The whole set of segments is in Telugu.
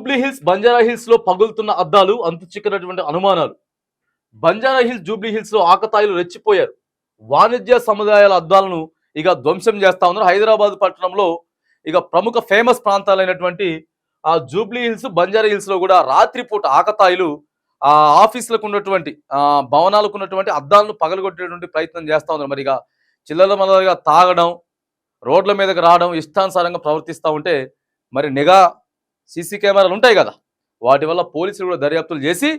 జూబ్లీ హిల్స్ బంజారా హిల్స్ లో పగులుతున్న అద్దాలు అంతు చిక్కనటువంటి అనుమానాలు. బంజారా హిల్స్ జూబ్లీ హిల్స్ లో ఆకతాయిలు రెచ్చిపోయారు. వాణిజ్య సముదాయాల అద్దాలను ఇక ధ్వంసం చేస్తా ఉన్నారు. హైదరాబాద్ పట్టణంలో ఇక ప్రముఖ ఫేమస్ ప్రాంతాలైనటువంటి ఆ జూబ్లీ హిల్స్ బంజారా హిల్స్ లో కూడా రాత్రిపూట ఆకతాయిలు ఆ ఆఫీసులకు ఉన్నటువంటి భవనాలకు ఉన్నటువంటి అద్దాలను పగలగొట్టేటువంటి ప్రయత్నం చేస్తా ఉన్నారు. మరి ఇక చిల్లర మల్లరగా తాగడం, రోడ్ల మీదకి రావడం, ఇష్టానుసారంగా ప్రవర్తిస్తూ ఉంటే మరి నిఘా సీసీ కెమెరాలు ఉంటాయి కదా, వాటి వల్ల పోలీసులు కూడా దర్యాప్తులు చేసి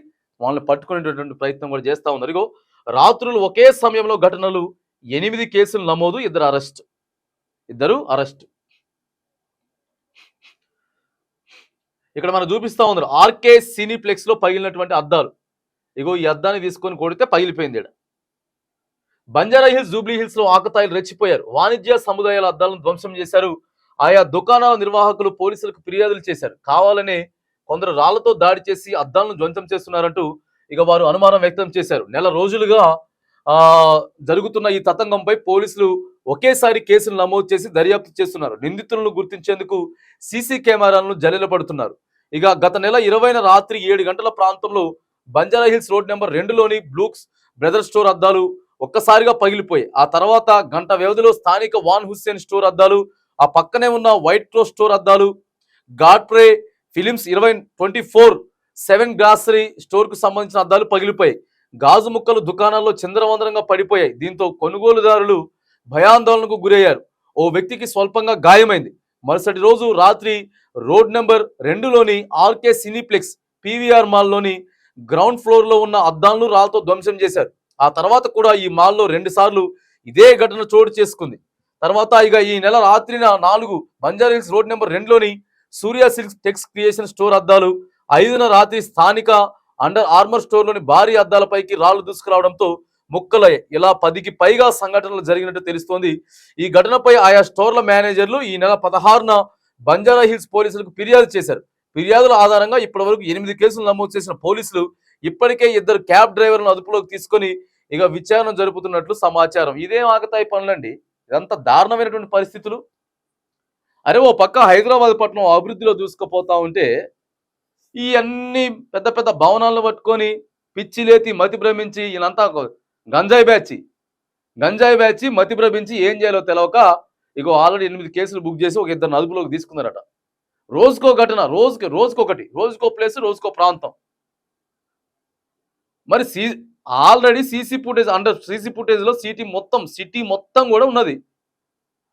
వాళ్ళని పట్టుకునేటటువంటి ప్రయత్నం కూడా చేస్తూ ఉన్నారు. ఇగో రాత్రులు ఒకే సమయంలో ఘటనలు, 8 కేసులు నమోదు, ఇద్దరు అరెస్ట్. ఇక్కడ మనం చూపిస్తా ఉన్నారు ఆర్కే సినీప్లెక్స్ లో పగిలినటువంటి అద్దాలు. ఇగో ఈ అద్దాన్ని తీసుకొని కొడితే పగిలిపోయింది. బంజారా హిల్స్ జూబ్లీ హిల్స్ లో ఆకతాయిలు రెచ్చిపోయారు. వాణిజ్య సముదాయాల అద్దాలను ధ్వంసం చేశారు. ఆయా దుకాణాల నిర్వాహకులు పోలీసులకు ఫిర్యాదులు చేశారు. కావాలనే కొందరు రాళ్లతో దాడి చేసి అద్దాలను ధ్వంసం చేస్తున్నారంటూ ఇక వారు అనుమానం వ్యక్తం చేశారు. నెల రోజులుగా జరుగుతున్న ఈ తతంగంపై పోలీసులు ఒకేసారి కేసులు నమోదు చేసి దర్యాప్తు చేస్తున్నారు. నిందితులను గుర్తించేందుకు సీసీ కెమెరాలను జల్లెడపడుతున్నారు. ఇక గత నెల 20న రాత్రి 7 గంటల ప్రాంతంలో బంజారా హిల్స్ రోడ్ నెంబర్ 2లోని బ్లూక్స్ బ్రదర్ స్టోర్ అద్దాలు ఒక్కసారిగా పగిలిపోయి, ఆ తర్వాత గంట వ్యవధిలో స్థానిక వాన్ హుస్సేన్ స్టోర్ అద్దాలు, ఆ పక్కనే ఉన్న వైట్ క్రోస్ స్టోర్ అద్దాలు, గాడ్ప్రే ఫిలిమ్స్ 24/7 గ్రాసరీ స్టోర్ కు సంబంధించిన అద్దాలు పగిలిపోయాయి. గాజు ముక్కలు దుకాణాల్లో చిందరవందరంగా పడిపోయాయి. దీంతో కొనుగోలుదారులు భయాందోళనకు గురయ్యారు. ఓ వ్యక్తికి స్వల్పంగా గాయమైంది. మరుసటి రోజు రాత్రి రోడ్ నెంబర్ 2లోని ఆర్కే సినీప్లెక్స్ పీవీఆర్ మాల్లోని గ్రౌండ్ ఫ్లోర్ లో ఉన్న అద్దాలను రాళ్లతో ధ్వంసం చేశారు. ఆ తర్వాత కూడా ఈ మాల్లో 2 సార్లు ఇదే ఘటన చోటు చేసుకుంది. తర్వాత ఇక ఈ నెల రాత్రిన 4 బంజారా హిల్స్ రోడ్ నెంబర్ 2లోని సూర్య సిల్క్స్ టెక్స్ క్రియేషన్ స్టోర్ అద్దాలు, 5న రాత్రి స్థానిక అండర్ ఆర్మర్ స్టోర్లోని భారీ అద్దాలపైకి రాళ్లు దూసుకురావడంతో ముక్కలయ్యాయి. ఇలా 10కి పైగా సంఘటనలు జరిగినట్టు తెలుస్తోంది. ఈ ఘటనపై ఆయా స్టోర్ల మేనేజర్లు ఈ నెల 16న బంజారా హిల్స్ పోలీసులకు ఫిర్యాదు చేశారు. ఫిర్యాదుల ఆధారంగా ఇప్పటి వరకు 8 కేసులు నమోదు చేసిన పోలీసులు ఇప్పటికే 2 క్యాబ్ డ్రైవర్లను అదుపులోకి తీసుకొని ఇక విచారణ జరుపుతున్నట్లు సమాచారం. ఇదేం ఆకతాయి పనులండి, ఇదంతా దారుణమైనటువంటి పరిస్థితులు. అరే ఓ పక్క హైదరాబాద్ పట్టణం అభివృద్ధిలో దూసుకుపోతా ఉంటే ఈ అన్ని పెద్ద పెద్ద భవనాలను పట్టుకొని పిచ్చిలేతి మతి భ్రమించి ఈయనంతా గంజాయి బ్యాచి మతి భ్రమించి ఏం చేయాలో తెలవక ఇగో ఆల్రెడీ 8 కేసులు బుక్ చేసి ఒక 2 అదుపులోకి తీసుకున్నారట. రోజుకో ఘటన, రోజుకొకటి, రోజుకో ప్లేస్, రోజుకో ప్రాంతం. మరి ఆల్రెడీ సీసీ ఫుటేజ్ లో సిటీ మొత్తం కూడా ఉన్నది.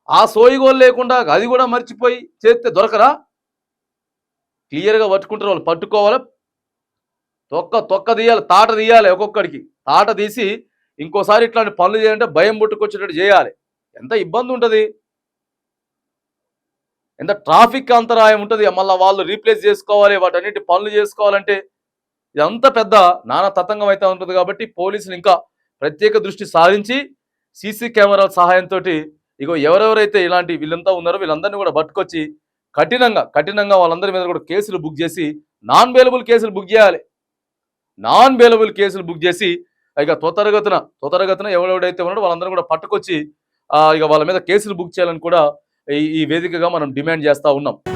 ఆ సోయిగోలు లేకుండా అది కూడా మర్చిపోయి చేస్తే దొరకరా? క్లియర్గా పట్టుకుంటారు వాళ్ళు. పట్టుకోవాలి, తొక్క తీయాలి, తాట తీయాలి. ఒక్కొక్కడికి తాట తీసి ఇంకోసారి ఇట్లాంటి పనులు చేయాలంటే భయం పుట్టుకొచ్చేటట్టు చేయాలి. ఎంత ఇబ్బంది ఉంటుంది, ఎంత ట్రాఫిక్ అంతరాయం ఉంటుంది. మళ్ళీ వాళ్ళు రీప్లేస్ చేసుకోవాలి, వాటన్నిటి పనులు చేసుకోవాలంటే ఇదంతా పెద్ద నానా తతంగం అయితే ఉంటుంది. కాబట్టి పోలీసులు ఇంకా ప్రత్యేక దృష్టి సారించి సీసీ కెమెరాల సహాయంతో ఇగో ఎవరెవరైతే ఇలాంటి వీళ్ళంతా ఉన్నారో వీళ్ళందరినీ కూడా పట్టుకొచ్చి కఠినంగా వాళ్ళందరి మీద కూడా కేసులు బుక్ చేసి నాన్ బెయిలబుల్ కేసులు బుక్ చేసి ఇక త్వరగతిన ఎవరెవడైతే ఉన్నాడో వాళ్ళందరూ కూడా పట్టుకొచ్చి ఇక వాళ్ళ మీద కేసులు బుక్ చేయాలని కూడా ఈ వేదికగా మనం డిమాండ్ చేస్తా ఉన్నాం.